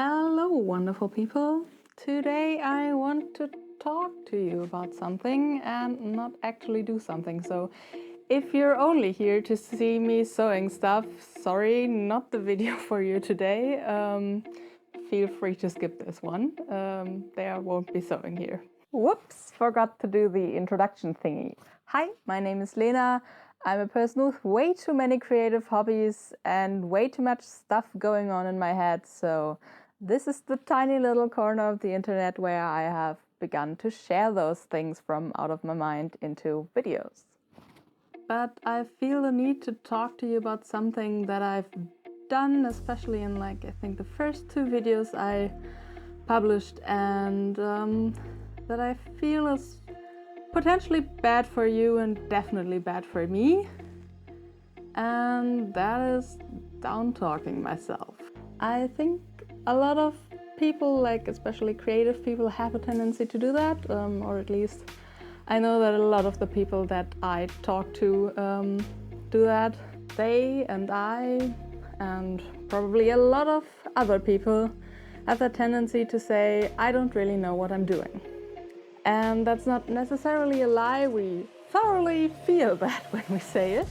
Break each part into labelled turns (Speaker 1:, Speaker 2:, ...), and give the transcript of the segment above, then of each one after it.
Speaker 1: Hello, wonderful people. Today I want to talk to you about something and not actually do something. So if you're only here to see me sewing stuff, sorry, not the video for you today. Feel free to skip this one. There won't be sewing here. Whoops, forgot to do the introduction thingy. Hi, my name is Lena. I'm a person with way too many creative hobbies and way too much stuff going on in my head, so this is the tiny little corner of the internet where I have begun to share those things from out of my mind into videos. But I feel the need to talk to you about something that I've done, especially in I think the first 2 videos I published, and that I feel is potentially bad for you and definitely bad for me, and that is down-talking myself. I think a lot of people, especially creative people, have a tendency to do that, or at least I know that a lot of the people that I talk to do that. They and I, and probably a lot of other people, have that tendency to say, I don't really know what I'm doing. And that's not necessarily a lie. We thoroughly feel that when we say it.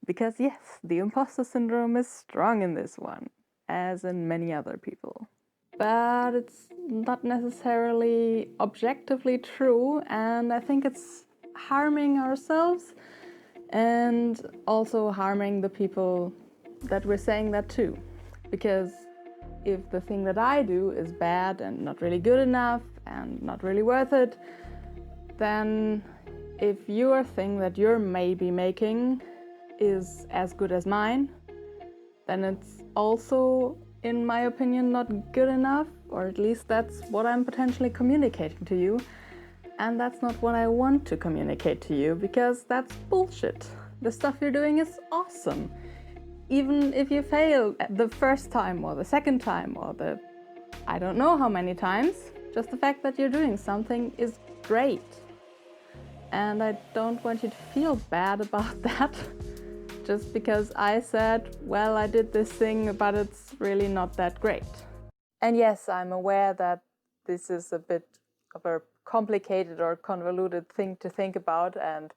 Speaker 1: Because yes, the imposter syndrome is strong in this one, as in many other people. But it's not necessarily objectively true, and I think it's harming ourselves and also harming the people that we're saying that to. Because if the thing that I do is bad and not really good enough and not really worth it, then if your thing that you're maybe making is as good as mine, then it's also, in my opinion, not good enough, or at least that's what I'm potentially communicating to you. And that's not what I want to communicate to you, because that's bullshit. The stuff you're doing is awesome. Even if you fail the first time or the second time or the I don't know how many times, just the fact that you're doing something is great. And I don't want you to feel bad about that. Just because I said, well, I did this thing, but it's really not that great. And yes, I'm aware that this is a bit of a complicated or convoluted thing to think about and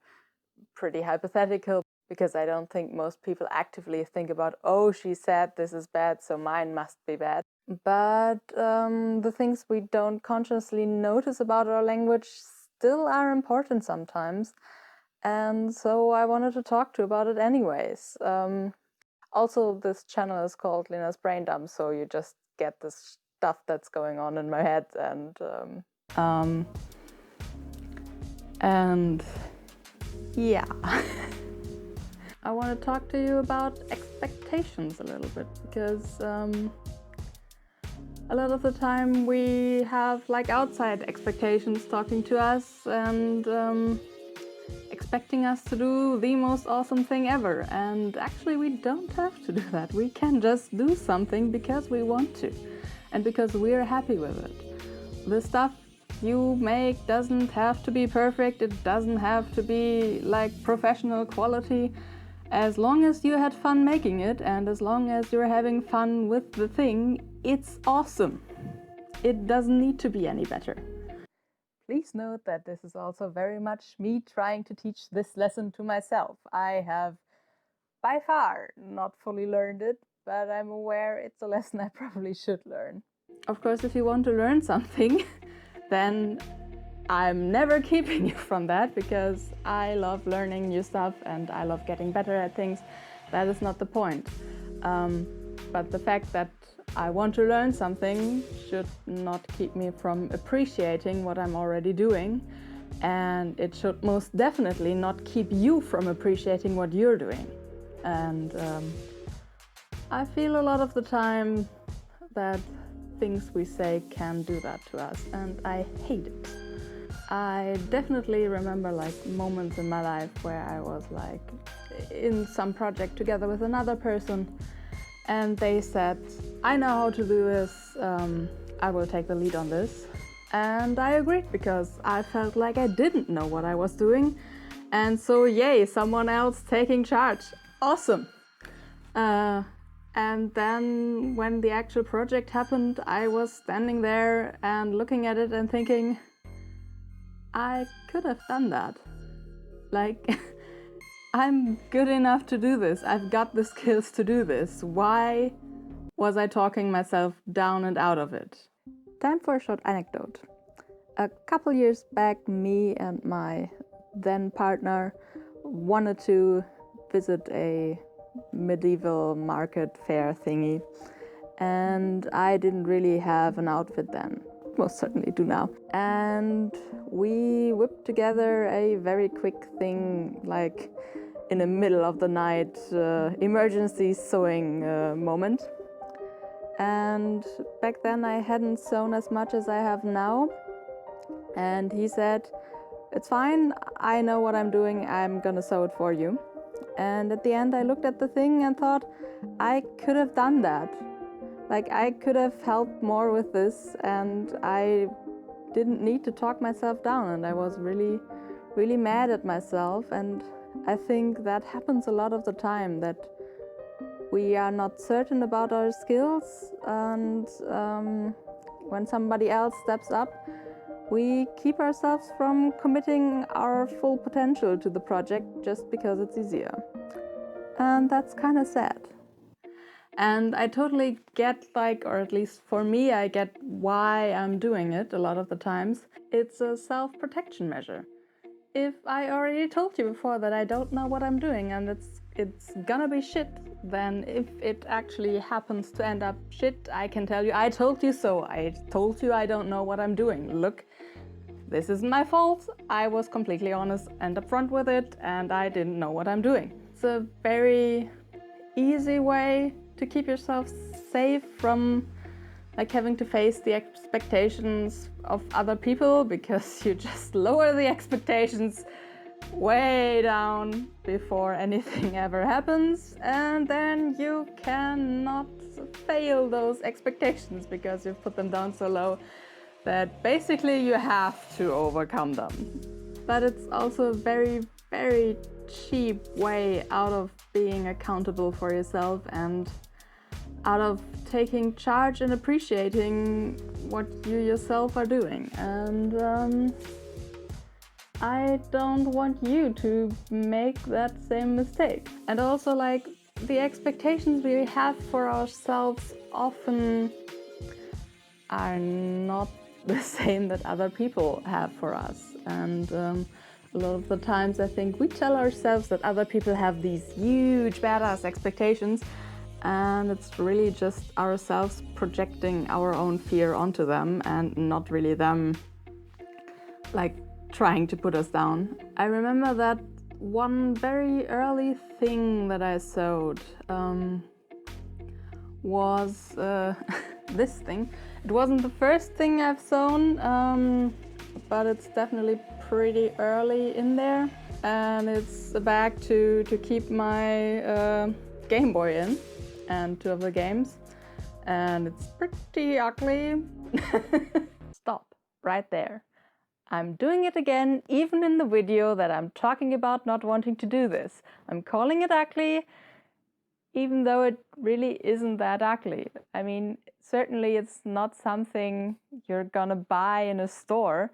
Speaker 1: pretty hypothetical, because I don't think most people actively think about, oh, she said this is bad, so mine must be bad. But the things we don't consciously notice about our language still are important sometimes. And so I wanted to talk to you about it anyways. Also, this channel is called Lena's Brain Dump, so you just get the stuff that's going on in my head, and yeah. I want to talk to you about expectations a little bit, because a lot of the time we have outside expectations talking to us and expecting us to do the most awesome thing ever. And actually we don't have to do that. We can just do something because we want to and because we're happy with it. The stuff you make doesn't have to be perfect. It doesn't have to be professional quality. As long as you had fun making it and as long as you're having fun with the thing, it's awesome. It doesn't need to be any better. Please note that this is also very much me trying to teach this lesson to myself. I have by far not fully learned it, but I'm aware it's a lesson I probably should learn. Of course, if you want to learn something, then I'm never keeping you from that, because I love learning new stuff and I love getting better at things. That is not the point. But the fact that I want to learn something should not keep me from appreciating what I'm already doing. And it should most definitely not keep you from appreciating what you're doing. And I feel a lot of the time that things we say can do that to us, and I hate it. I definitely remember moments in my life where I was in some project together with another person, and they said, I know how to do this, I will take the lead on this. And I agreed, because I felt like I didn't know what I was doing, and so yay, someone else taking charge. Awesome. And then when the actual project happened, I was standing there and looking at it and thinking, I could have done that. Like, I'm good enough to do this. I've got the skills to do this. Why was I talking myself down and out of it? Time for a short anecdote. A couple years back, me and my then partner wanted to visit a medieval market fair thingy, and I didn't really have an outfit then. Most certainly do now. And we whipped together a very quick thing, like in the middle of the night, emergency sewing moment. And back then I hadn't sewn as much as I have now. And he said, "It's fine, I know what I'm doing, I'm gonna sew it for you." And at the end I looked at the thing and thought, I could have done that. Like, I could have helped more with this, and I didn't need to talk myself down, and I was really, really mad at myself. And I think that happens a lot of the time, that we are not certain about our skills, and when somebody else steps up, we keep ourselves from committing our full potential to the project just because it's easier. And that's kind of sad. And I totally get, like, or at least for me, I get why I'm doing it a lot of the times. It's a self-protection measure. If I already told you before that I don't know what I'm doing and it's gonna be shit, then if it actually happens to end up shit, I can tell you, I told you so. I told you I don't know what I'm doing. Look, this isn't my fault. I was completely honest and upfront with it, and I didn't know what I'm doing. It's a very easy way to keep yourself safe from, like, having to face the expectations of other people, because you just lower the expectations way down before anything ever happens, and then you cannot fail those expectations because you've put them down so low that basically you have to overcome them. But it's also a very, very cheap way out of being accountable for yourself and out of taking charge and appreciating what you yourself are doing. And I don't want you to make that same mistake. And also, like, the expectations we have for ourselves often are not the same that other people have for us. And a lot of the times I think we tell ourselves that other people have these huge badass expectations, and it's really just ourselves projecting our own fear onto them and not really them, like, trying to put us down. I remember that one very early thing that I sewed was this thing. It wasn't the first thing I've sewn, but it's definitely pretty early in there. And it's a bag to keep my Game Boy in and 2 of the games. And it's pretty ugly. Stop right there. I'm doing it again, even in the video that I'm talking about not wanting to do this. I'm calling it ugly, even though it really isn't that ugly. I mean, certainly it's not something you're gonna buy in a store.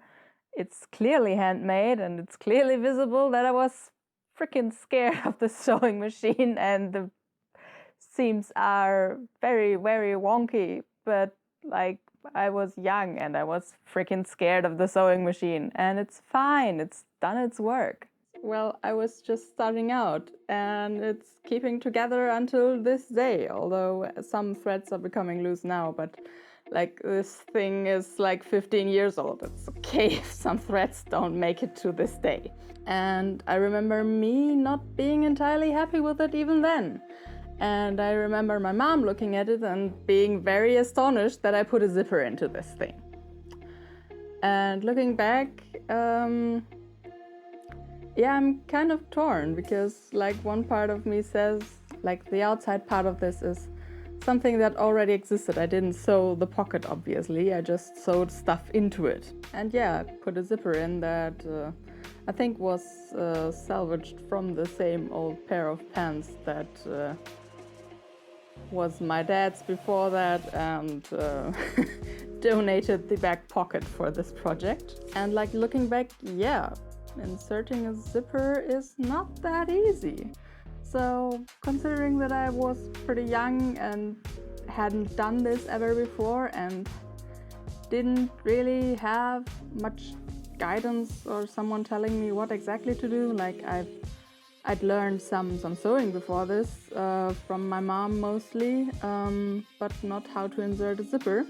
Speaker 1: It's clearly handmade, and it's clearly visible that I was freaking scared of the sewing machine, and the seams are very, very wonky, but, like, I was young and I was freaking scared of the sewing machine, and it's fine, it's done its work. Well, I was just starting out, and it's keeping together until this day, although some threads are becoming loose now, but, like, this thing is like 15 years old. It's okay if some threads don't make it to this day. And I remember me not being entirely happy with it even then. And I remember my mom looking at it and being very astonished that I put a zipper into this thing. And looking back, yeah, I'm kind of torn, because, like, one part of me says, like, the outside part of this is something that already existed. I didn't sew the pocket, obviously, I just sewed stuff into it. And yeah, I put a zipper in that I think was salvaged from the same old pair of pants that was my dad's before that, and donated the back pocket for this project. And like looking back, yeah, inserting a zipper is not that easy. So considering that I was pretty young and hadn't done this ever before and didn't really have much guidance or someone telling me what exactly to do, like I'd learned some sewing before this from my mom mostly, but not how to insert a zipper.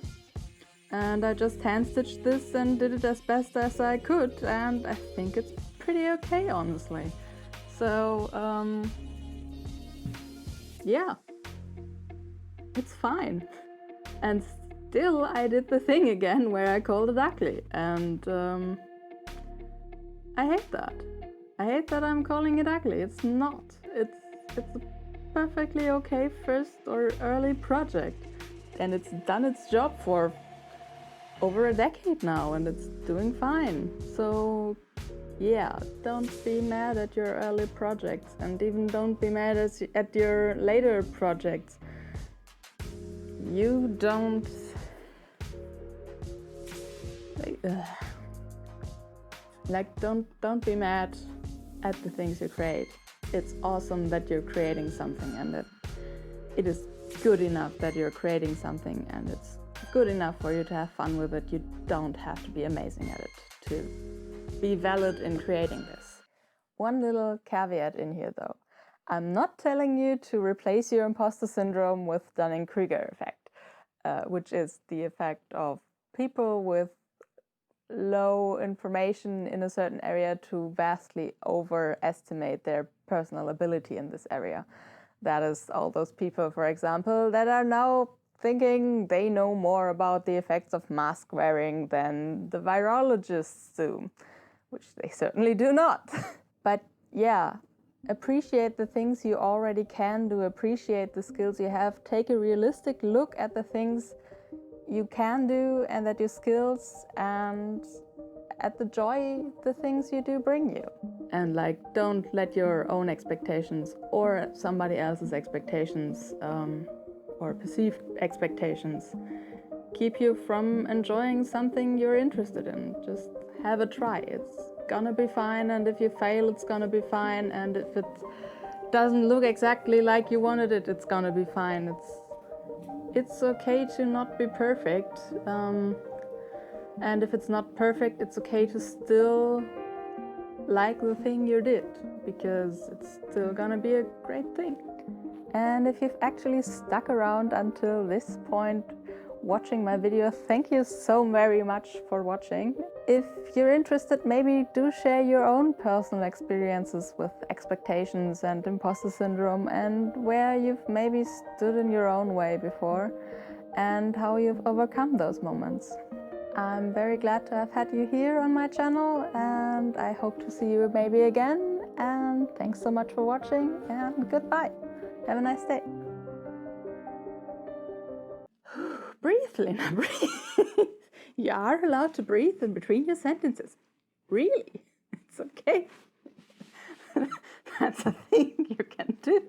Speaker 1: And I just hand stitched this and did it as best as I could, and I think it's pretty okay, honestly. So yeah, it's fine. And still I did the thing again where I called it ugly, and I hate that. I hate that I'm calling it ugly. It's not. It's a perfectly okay first or early project, and it's done its job for over a decade now, and it's doing fine. So yeah, don't be mad at your early projects, and even don't be mad at your later projects. You don't don't be mad at the things you create. It's awesome that you're creating something, and that it is good enough that you're creating something, and it's good enough for you to have fun with it. You don't have to be amazing at it to be valid in creating this. One little caveat in here though. I'm not telling you to replace your imposter syndrome with Dunning-Kruger effect, which is the effect of people with low information in a certain area to vastly overestimate their personal ability in this area. That is all those people, for example, that are now thinking they know more about the effects of mask wearing than the virologists do, which they certainly do not. But yeah, appreciate the things you already can do, appreciate the skills you have, take a realistic look at the things you can do and at your skills and at the joy the things you do bring you. And like, don't let your own expectations or somebody else's expectations or perceived expectations keep you from enjoying something you're interested in. Just have a try. It's gonna be fine, and if you fail, it's gonna be fine, and if it doesn't look exactly like you wanted it, it's gonna be fine. It's okay to not be perfect, and if it's not perfect, it's okay to still like the thing you did, because it's still gonna be a great thing. And if you've actually stuck around until this point watching my video, thank you so very much for watching. If you're interested, maybe do share your own personal experiences with expectations and imposter syndrome, and where you've maybe stood in your own way before and how you've overcome those moments. I'm very glad to have had you here on my channel, and I hope to see you maybe again. And thanks so much for watching, and goodbye. Have a nice day. Breathe, Lena, breathe. You are allowed to breathe in between your sentences. Really? It's okay. That's a thing you can do.